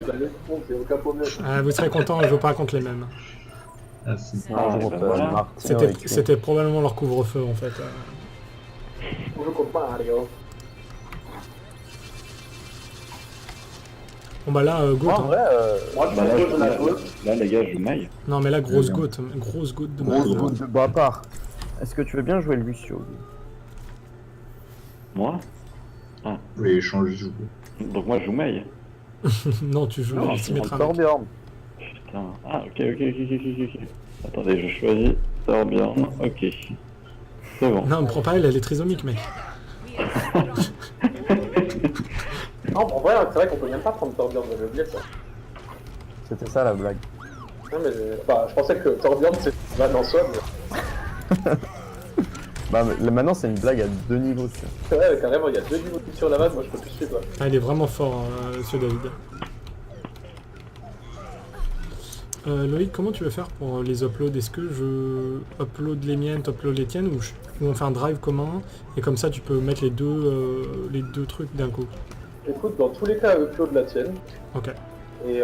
Vous serez content, je veux pas contre les mêmes. Ah, si. C'était probablement leur couvre-feu en fait. Bon bah là, goat. En vrai, Moi, je propose la gauche. Là, les gars, je maille. Non mais là, grosse goat de grosse malade. goutte de bas part. Est-ce que tu veux bien jouer Lucio? Moi? Oui, change de joue. Donc moi, je joue maille. Non, tu joues Non, le c'est symétra. Torbjorn. Putain. Ah, ok. Attendez, je choisis Torbjorn. Ok. C'est bon. Non, me prends pas elle est trisomique, mec. Non, en vrai, c'est vrai qu'on peut même pas prendre Torbjorn, j'avais oublié ça. C'était ça la blague. Non, mais je pensais que Torbjorn c'est une vanne en soi, mais Bah maintenant c'est une blague à 2 niveaux. Tu vois. c'est vrai, carrément, il y a 2 niveaux sur la vanne, moi je peux plus suivre. Ah, il est vraiment fort, ce David. Loïc, comment tu veux faire pour les uploads? Est-ce que je upload les miennes, tu upload les tiennes, ou on fait un drive commun, et comme ça tu peux mettre les deux trucs d'un coup? Écoute, dans tous les cas, upload la tienne. Ok. Et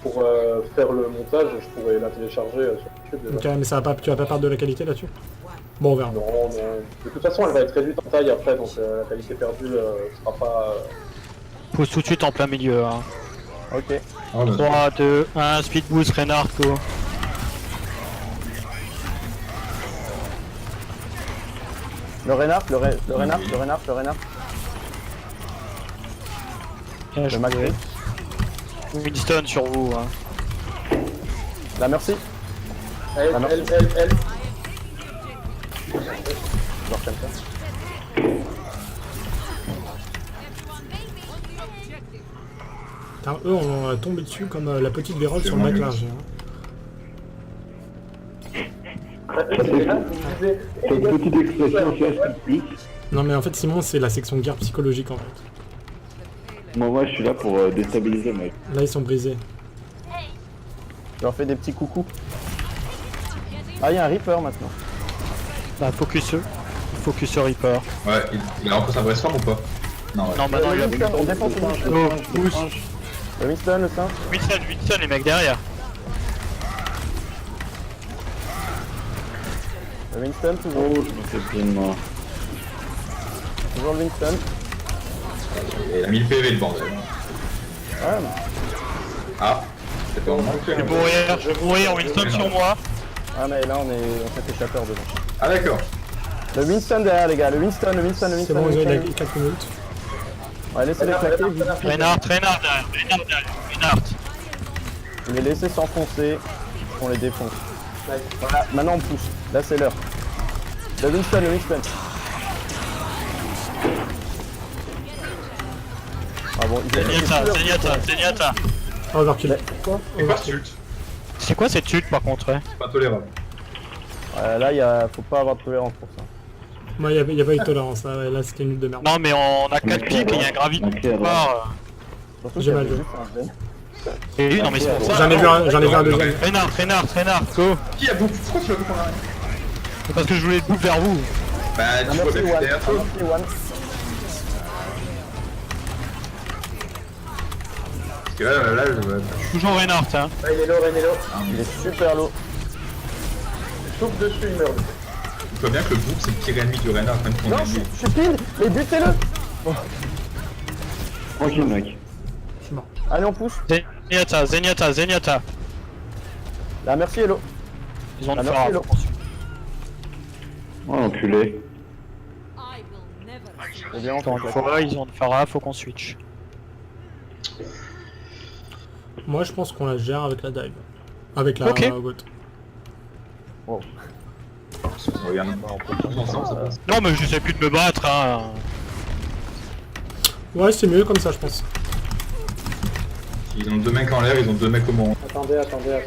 pour faire le montage, je pourrais la télécharger sur YouTube déjà. Ok, mais tu vas pas perdre de la qualité là-dessus? Bon, on verra. Non. De toute façon, elle va être réduite en taille après, donc la qualité perdue sera pas. Pousse tout de suite en plein milieu. Hein. Ok. 3, 2, 1, speed boost, Reinhardt, go. Le Reinhardt. Bien Le joué. Macri. Winston sur vous. Hein. La merci. Elle. Genre comme ça. Putain, eux, on a tombé dessus comme la petite vérole sur le mec large. Cette petite expression fait plus. Non, mais en fait, Simon, c'est la section guerre psychologique en fait. Moi, je suis là pour déstabiliser, mec. Là, ils sont brisés. Je leur fais des petits coucous. Ah, il y a un Reaper maintenant. Bah, focus Reaper. Ouais, il a repris sa vraie forme ou pas? Non, ouais. Non, maintenant il a Winston, on défonce le Winston. go, pousse. Le Winston, le singe. Winston, les mecs derrière. Le Winston, toujours. Oh, je me fais bien moi. Toujours le Winston. Il a mis le PV le bordel. Ouais, Ah, c'est pas vraiment Je vais mourir, Winston sur moi. ah mais là on fait échappeur dedans. Ah d'accord. Le Winston derrière les gars, le Winston. C'est bon, il a 4 minutes. Ouais, laissez-les claquer, vite. Reinhardt derrière. Je les laisser s'enfoncer, on les défonce. Voilà, maintenant on pousse, là c'est l'heure. Le Winston. Ah bon, Zenyatta. Oh, overkill. C'est pas ult. C'est quoi cette ult par contre? Ouais. C'est pas tolérable. Là faut pas avoir de tolérance pour ça. Moi, il y a pas eu de tolérance, là, là c'était une nulle de merde. Non, mais on a 4 pics et il y a un gravite quelque part. Surtout J'ai qu'il y mal avait joué. juste un zen. Et lui, non, mais c'est pour ça. J'en ai vu un deuxième. Reinhardt, go. Qui a beaucoup? Pourquoi tu l'as vu qu'on arrive? C'est parce que je voulais le bouffe vers vous. Bah, Un tu vois merci bien one, derrière toi. Parce que là, Toujours Reinhardt, hein. Ah, il est low. Il est super low. Souffle dessus, il meurt. tu vois bien que le groupe c'est le pire ennemi du Renard, même qu'on Non, est je suis pile, mais butez-le. Tranquille, mec. Je suis mort. Allez, on pousse. Zenyatta. La merci, hello. Ils ont La le merci, phare. hello. Oh, enculé. Eh bien, Encore une fois, ils ont le phare, faut qu'on switch. Moi, je pense qu'on la gère avec la dive. Avec la Ok. bot. Regarde, tous ensemble ça passe. Non, mais je sais plus de me battre, hein. Ouais, c'est mieux comme ça, je pense. Ils ont deux mecs en l'air, ils ont deux mecs au moment. Attendez, tu vas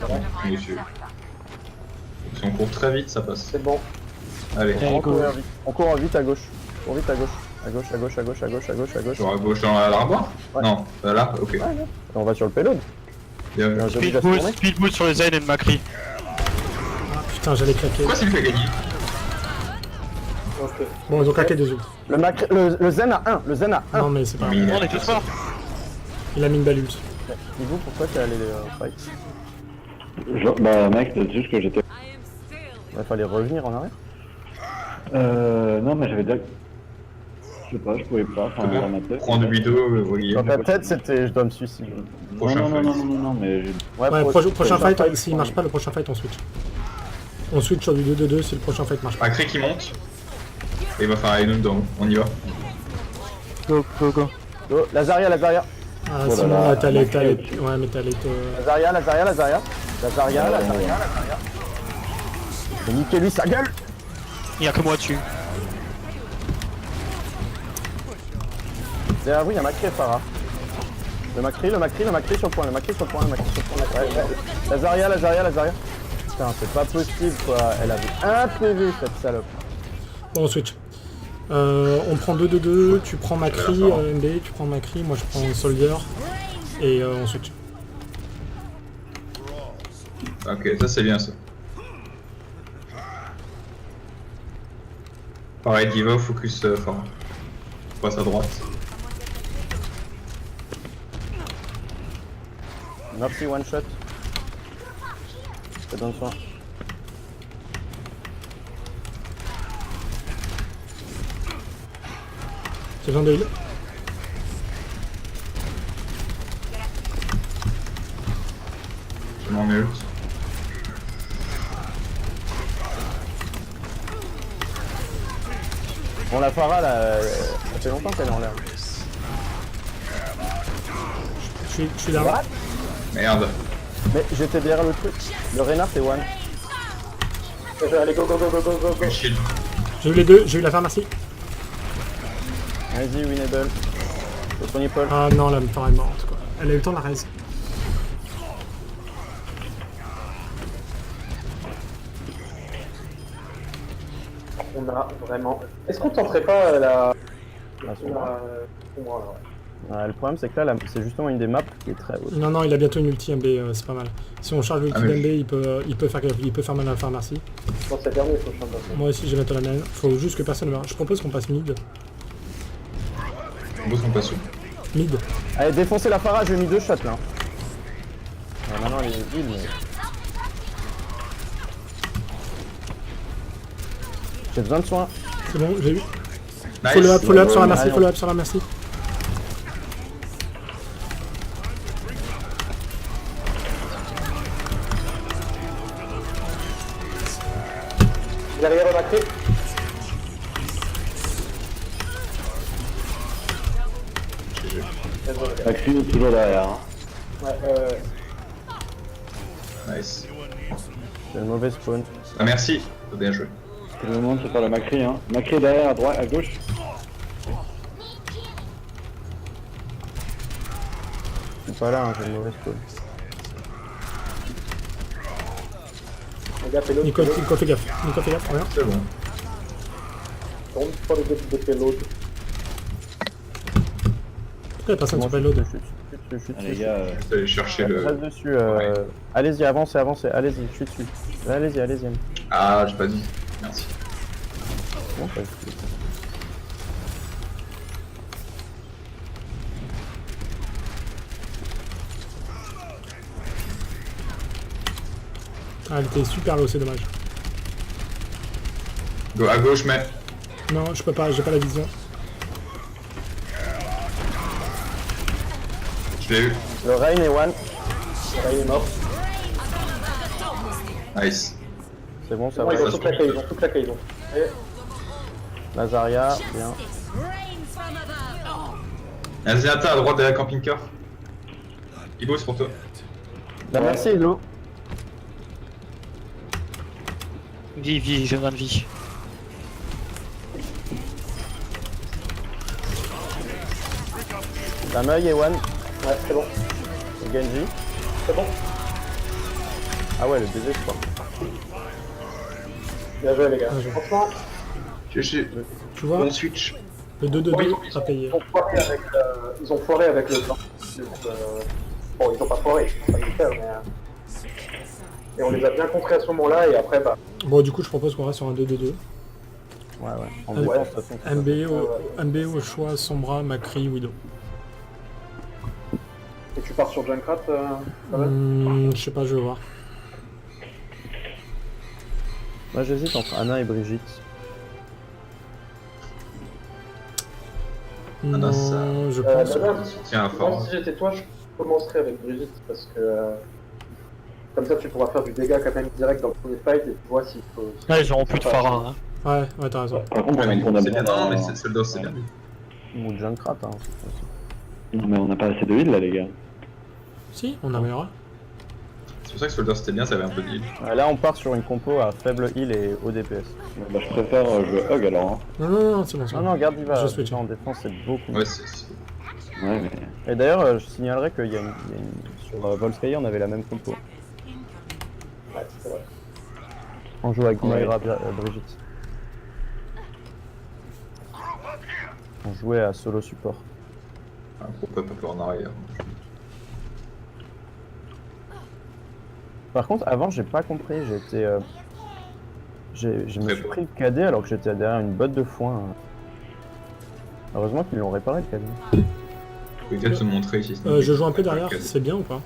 là. Monsieur. Si on court très vite, ça passe. C'est bon. Allez, On court vite à gauche. On court vite à gauche. À gauche. sur à gauche dans l'armoire. Ouais. Non, là, ok. Et on va sur le payload. Bien vu. Il y a un zombie qui va se tourner. Speed boost sur le Zen et le Macri. Ah, putain, j'allais claquer. Pourquoi c'est lui qui a gagné? Ok. Bon, ils ont claqué 2 ult. Le Zen a 1, Non, mais c'est pas Mais grave. On est tous morts. Il a mis une balle ult. Et vous, pourquoi t'es allé fight? Bah mec, c'est juste que j'étais... Il fallait revenir en arrière. Non mais j'avais déjà... Je sais pas, je pouvais pas, enfin dans ma tête. Prendre vidéo, voyez. Dans ta tête, c'était je dois me suicider. Prochain fight. Non, mais j'ai... Ouais, prochain fight, s'il marche pas, le prochain fight, on switch. On switch sur du 2-2-2 si le prochain fight marche pas. Macri qui monte. Et il va faire une dedans. On y va. Go, go, go. Go, Lazaria. Ah, Oh là sinon, là, t'allais... Macri, Ouais, mais t'allais te... Lazaria. Et niquez lui sa gueule. Il y a que moi dessus. Derrière vous, il y a Macri et Farah. Le Macri sur le point. Ouais, Lazaria. Putain, c'est pas possible quoi. Elle avait un PV cette salope. Bon, on switch. On prend 2-2-2, tu prends Macri, MB, tu prends Macri, moi je prends Soldier, et on switch. Ok, ça c'est bien ça. Pareil, Diva, focus fort. Passe à droite. Merci, one shot. Ça donne soin. C'est besoin de heal. Je m'en ult. Bon, la Farah là, ça fait longtemps qu'elle est en l'air. Je suis là. Merde. Mais j'étais derrière le truc. Le Reinhardt et one. Allez, go. Un shield. J'ai eu les deux, j'ai eu la pharmacie. Vas-y, winnable. Le premier Paul. Ah non, la Mepar est morte quoi. Elle a eu le temps de la raise. On a vraiment... Est-ce qu'on tenterait pas la... Sombra. Sombra, là, ouais. Le problème c'est que là, c'est justement une des maps qui est très haute. Non, il a bientôt une ulti MB, c'est pas mal. Si on charge l'ulti Ah, mais d'MB, il peut faire mal à la pharmacie. Je pense que c'est dernier, il faut changer. Moi aussi, je vais mettre la mienne. Faut juste que personne ne meure. Je propose qu'on passe mid. On bosse, on passe où? Mid. Allez, défoncez la Farah, j'ai mis 2 shots là. Maintenant elle est vide, mais... J'ai besoin de soins. C'est bon, j'ai eu. Nice. Follow up sur la merci, Allez, follow up sur la merci. Derrière le Macri. Macri est toujours derrière. Hein. Ouais, Nice. J'ai le mauvais spawn. Ah merci. Bien joué. C'est le moment de se faire le Macri. Hein. Macri est derrière, à droite, à gauche. Je suis pas là, hein, j'ai le mauvais spawn. regarde, fais l'autre. Nico, fais gaffe. Nico, fais gaffe, regarde. C'est bon. Tourne pas les deux de fais l'autre. Pourquoi personne sur payload? Je suis Ah, les dessus. gars, Je vais aller chercher le. Reste dessus. Allez-y, avancez, allez-y, je suis dessus. Allez-y. Ah, j'ai pas dit. Merci. Bon, pas dessus. Ah, elle était super low, c'est dommage. Go à gauche, mais. Non, je peux pas, j'ai pas la vision. Je l'ai eu. Le Rain est one. Là, il est mort. Nice. C'est bon, ça Bon, va. ils ont tout claqué, ils ont. Et Lazaria, bien. Un Zenata à droite derrière camping-car. Il bosse pour toi. La merci, Elo. Vie, j'ai besoin de vie. La Meuil est one. ouais, c'est bon. Le Genji. C'est bon. Ah ouais, le désespoir. Bien joué, les gars. Bien joué. Franchement, Tu Tu vois, bon switch. le 2-2-2 a payé. ils ont foiré avec le plan. Bon, ils ont pas foiré, ils ont pas le faire, mais... Et on les a bien contrés à ce moment-là, et après, bah... Bon, du coup, je propose qu'on reste sur un 2-2-2. Ouais. En Ouais. défense, de toute façon. MB au choix, Sombra, Macri, Widow. Et tu pars sur Junkrat, ça va Je sais pas, je vais voir. Moi j'hésite entre Anna et Brigitte. Non, ça- je pense. Nana, Tiens, à fort. moi, si j'étais toi, je commencerais avec Brigitte parce que comme ça tu pourras faire du dégât quand même direct dans le premier fight et tu vois s'il faut. Là, ils auront plus de phare. Hein. Ouais, t'as raison. Par contre, Ouais, mais on a c'est bien, besoin non, mais d'un- Soldos, c'est bien. Ou Junkrat, hein. Non, mais on n'a pas assez de heal là, les gars. Si, on améliorera. C'est pour ça que Soldos c'était bien, ça avait un peu de heal. Là on part sur une compo à faible heal et haut DPS. Bah, je préfère jouer Hug alors. Hein. Non, c'est bon. c'est Non, bon. non, garde, il va. Je switch. En défense, c'est beaucoup. Ouais, Ouais, mais. Et d'ailleurs, je signalerais qu'il y a sur Volskaya, on avait la même compo. Ouais, c'est vrai. On joue avec Ouais. Moira Brigitte. On jouait à solo support. un gros pop un peu en arrière. Par contre, avant, j'ai pas compris. J'étais. Je me Très suis beau. pris le cadet alors que j'étais derrière une botte de foin. Heureusement qu'ils l'ont réparé le cadet. Vous pouvez peut-être se montrer ici. Je joue un peu derrière, c'est bien ou pas?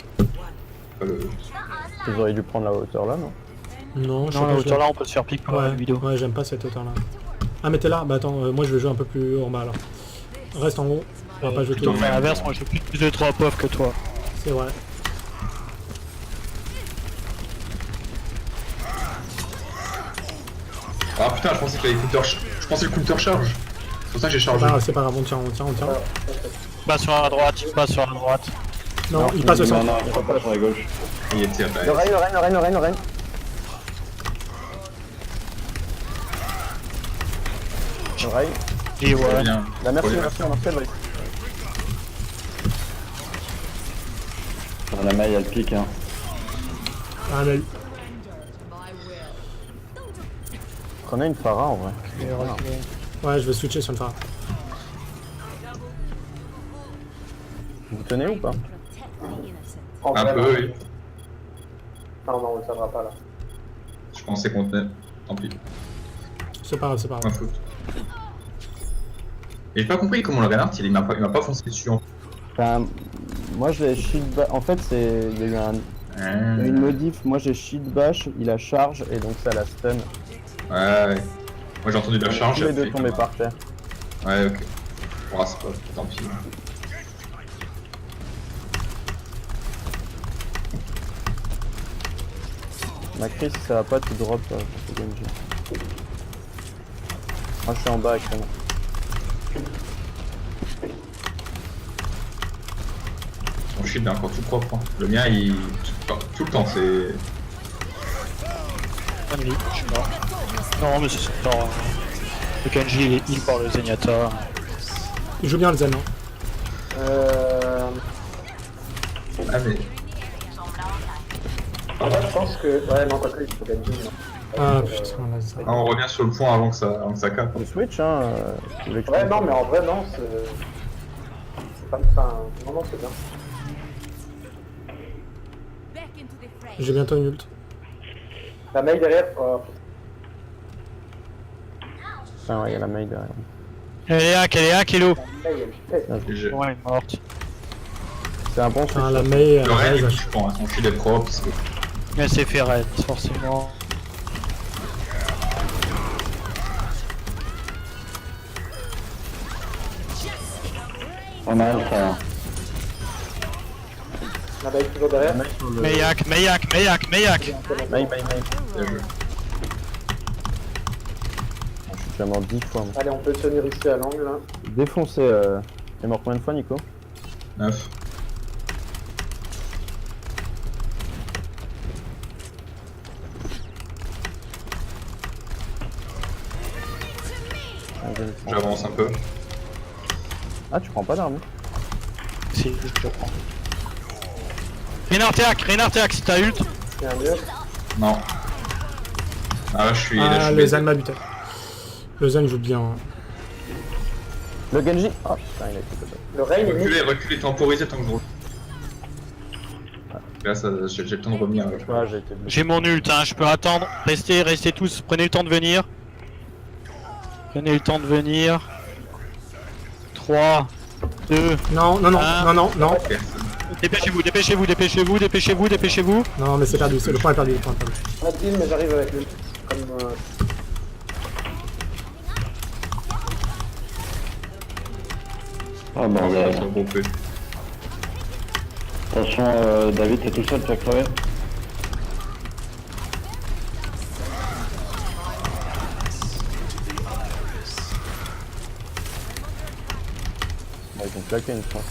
Pas le... Ils auraient dû prendre la hauteur là, non? Non, je sais Non, pas. la je hauteur là, on peut se faire pique par la Ouais, vidéo. ouais, j'aime pas cette hauteur là. Ah, mais t'es là? Bah attends, moi je vais jouer un peu plus haut en bas alors. Reste en haut, on va pas jouer tout Putain, le À temps. l'inverse, moi je fais plus de 3 pofs que toi. C'est vrai. Ah putain, je pensais qu'il y avait counter je pensais le counter charge. C'est pour ça que j'ai chargé. C'est pas grave, on tient. Pas sur la droite, pas sur la droite. Non, il passe au Non, centre. non, il va pas sur la gauche. Il était à base. Le Reine. Le Reine. Et ouais. Bien. La merci, Trop bien. merci, on a fait le Reine. La maille, elle pique, hein. Ah, mais Prenez une Pharah en vrai. ouais, je vais switcher sur le phare. Vous tenez ou pas? En Un vrai, peu, oui. non, on le savra pas là. Je pensais qu'on tenait. Tant pis. C'est pas grave. Ma faute. Et j'ai pas compris comment le Reinhardt il m'a pas foncé dessus. Enfin, moi j'ai shield bash. En fait, il y a eu il y a eu une modif. Moi j'ai shield bash, il a charge et donc ça la stun. Ouais. Moi j'ai entendu la charge. Tous les j'ai deux fait tombés comme par terre. Ouais, ok. Oh, c'est pas. Tant pis. Macri, si ça va pas, tu drop pour Genji. Moi je suis en bas actuellement. Son shield est encore tout propre. Hein. Le mien, il. Tout le temps, c'est. Bonne vie, je suis mort. Non, mais c'est genre. Le Kenji il est heal par le Zenyatta. Il joue bien le Zen. Hein. Ah, mais. Je pense que. Ouais, non, parce qu'il faut gagner. Ah putain, là, ça. Ah, on revient sur le point avant que ça capte. Le switch, hein. Si vous voulez que je Ouais, fasse. non, mais en vrai, non, c'est pas. Enfin, non, c'est bien. J'ai bientôt une ult. La mail derrière, Ah ouais, il y a la mail derrière. Elle est hack, Hello. elle est pète. Je- Ouais, elle est morte. C'est un bon switch. Ah, la Mei, Le Rennes, il elle bouge pas, hein. Son shield est propre. parce que- Mais c'est fait raid, forcément. Pas mal, ça. La mail toujours derrière. Mayak. Mail. Bien joué. Je suis déjà mort 10 fois. Moi. Allez, on peut tenir ici à l'angle là. Défoncé. T'es mort combien de fois, Nico? 9. J'avance un peu. Ah, tu prends pas d'armes? Si, je prends. Reinhardt si t'as ult. C'est un mur. Non. Ah là je suis. là, je Ah, suis le baisé. Zen m'a buté. Le Zen joue bien. Hein. Le Genji. Oh putain, il a été top. Le rain est mis. Reculez, temporisez tant que je roule. Là ça, j'ai le temps de revenir. Ouais, j'ai été blessé. J'ai mon ult, hein, je peux attendre. Restez tous, prenez le temps de venir. 3, 2, Non. Ah. Non. Personne. Dépêchez-vous, dépêchez-vous, dépêchez-vous, dépêchez-vous, dépêchez-vous. Non, mais c'est perdu, le point est perdu, le point est perdu. Pas de heal, mais j'arrive avec lui. Comme, Ah On va bordel. se regrouper. Attention, David, t'es tout seul, tu vas crever. Ils ont claqué une chance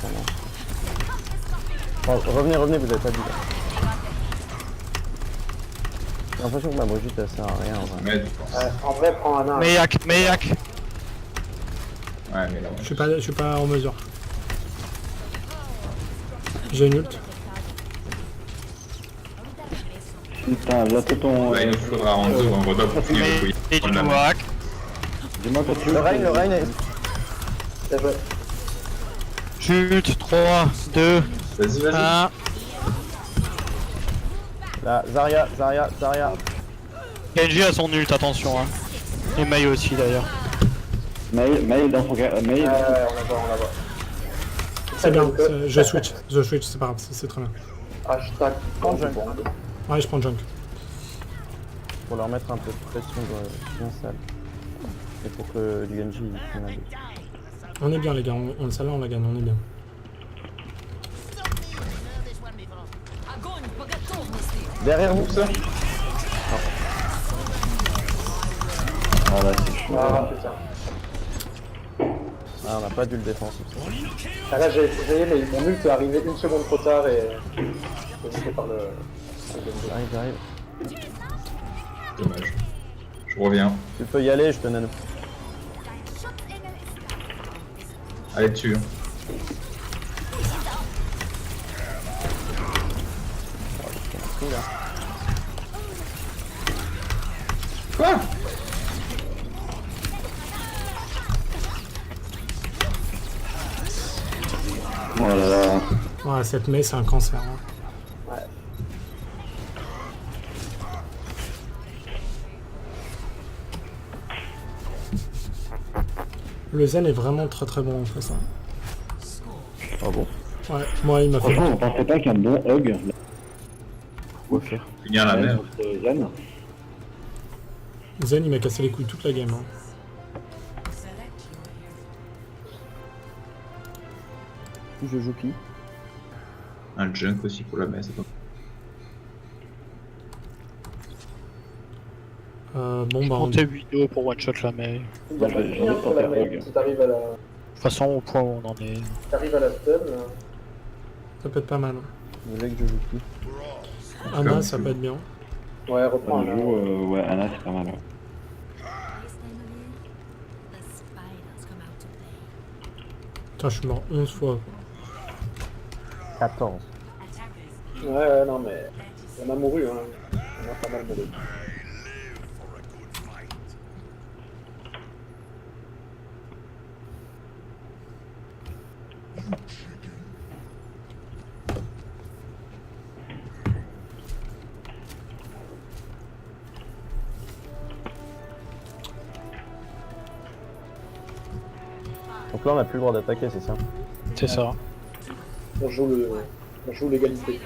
maintenant. Revenez, revenez, vous avez pas dit là. J'ai l'impression que ma Brigitte elle sert à rien en vrai. Mais, en vrai, prends un nain. Meillac, Meillac. ouais, mais là, Je suis pas en mesure. J'ai une ult. Putain, là t'es ton... ouais, il nous faudra en deux, on va pour finir le Et du quiz. Noak. Dis-moi quand tu veux. Le Reign est... C'est vrai. Chute, 3, 2, Vas-y, vas-y. 1. Là, Zarya. Genji a son ult, attention. Hein. Et Mei aussi d'ailleurs. Mail dans son cas. Mail. On la voit. C'est bien, je switch, c'est pas grave, c'est très bien. Hashtag Prends junk. Ouais, je prends junk. Pour leur mettre un peu de pression bien sale. Et pour que du Genji il prenne un but. On est bien les gars, celle-là on la gagne, on est bien. Derrière vous. Ça Ah là, c'est chaud. Ah putain. Ah, on n'a pas dû le défense. Ah, là j'ai essayé, mais mon ult est arrivé une seconde trop tard et j'étais par le. J'arrive. Dommage. Je reviens. Tu peux y aller, je te nano. Allez dessus. Quoi? Oh là là. Ouais, cette Mei c'est un cancer. Hein. Ouais. Le Zen est vraiment très bon en fait. Ça. Ah bon? Ouais, moi il m'a fait. Franchement, vous pensez pas qu'un bon hug, Quoi faire? Finir la mer. Zen, Zen il m'a cassé les couilles toute la game. Hein. Je joue qui? Un junk aussi pour la mer, c'est pas. Bon bah on... Montez 8-2 pour one shot la Mei. Il y a Moi, pas de j'ai lien envie de sur la tenter main. Rogue. Si t'arrives à la. De toute façon, au point où on en est. T'arrives à la stun. ça peut être pas mal. Vous voulez que je joue qui? Anna Comme ça tu peut être bien. Ouais, reprends un on nain. joue, ouais, Anna c'est pas mal. Ouais. Putain je suis mort 11 fois. 14. Ouais, non, mais. On a mouru, hein. On a pas mal mouru. Donc là on n'a plus le droit d'attaquer, c'est ça? C'est ça. On joue l'égalité.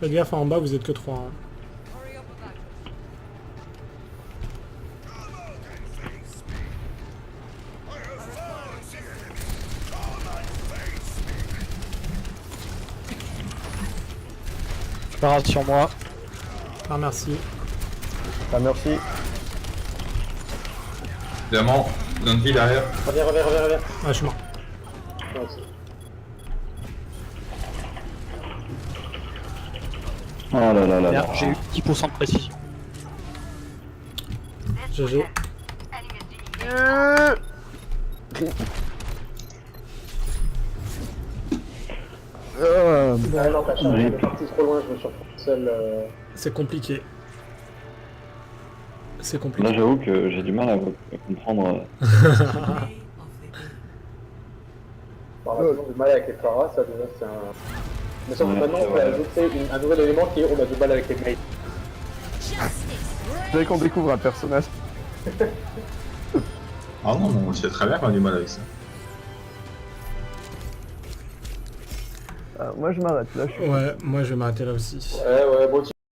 Faites gaffe en bas vous êtes que 3. Hein. Parade sur moi. Ah merci. Ah merci. Évidemment, notre vie derrière. Reviens. Ah je suis mort. Moi aussi. Oh là là là là. Merde, j'ai eu 10% de précision. GG. Ouais, non, t'as changé. Elle est partie trop loin, je me suis retrouvé seul. C'est compliqué. C'est Là compliqué. j'avoue que j'ai du mal à comprendre. Bon, on a toujours du mal avec les Pharas, ça déjà c'est un. Mais sauf que Ouais, maintenant c'est on peut vrai. ajouter un nouvel élément qui est on a du mal avec les mails. Vous savez qu'on découvre un personnage. Ah non, on sait très bien qu'on a du mal avec ça. Moi je m'arrête là. Ouais, moi je vais m'arrêter là aussi. Ouais, bon,